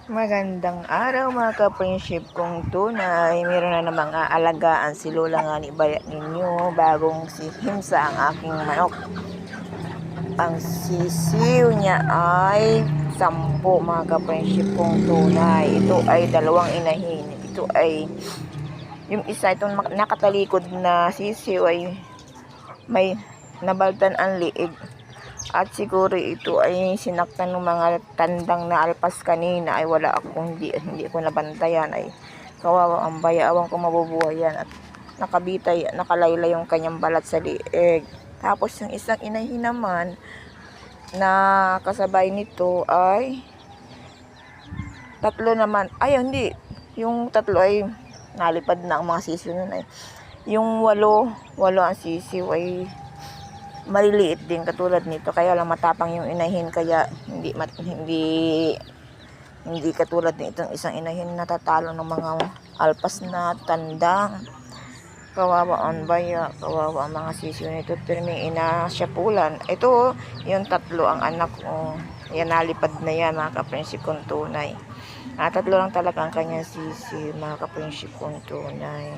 Magandang araw mga ka-friendship kong tunay. Meron na namang aalagaan si Lola nga ni Bayat ninyo. Bagong si Himsa ang aking manok. Ang sisiw niya ay 10 mga ka-friendship kong tunay. Ito ay 2 inahin. Ito ay yung isa itong nakatalikod na sisiw ay may nabaltan ang liig. At siguro ito ay sinaktan ng mga tandang na alpas kanina ay wala akong hindi ko nabantayan ay kawawa ang bayawang ko mabubuhay yan at nakalaylay yung kanyang balat sa liig. Tapos yung isang inahin naman na kasabay nito ay 3 naman. Ay hindi, yung 3 ay nalipad na ang mga sisiw nun ay. Yung 8 ang sisiw ay maliliit din katulad nito, kaya lang matapang yung inahin kaya hindi katulad nitong isang inahin natatalo ng mga alpas na tandang. Kawawa ang baya, kawawa ang mga sisiw nito, pero may inasyapulan. Ito yung 3 ang anak ko, yan nalipad na yan mga ka-friendship kong tunay. 3 lang talaga ang kanyang sisiw mga ka-friendship kong tunay.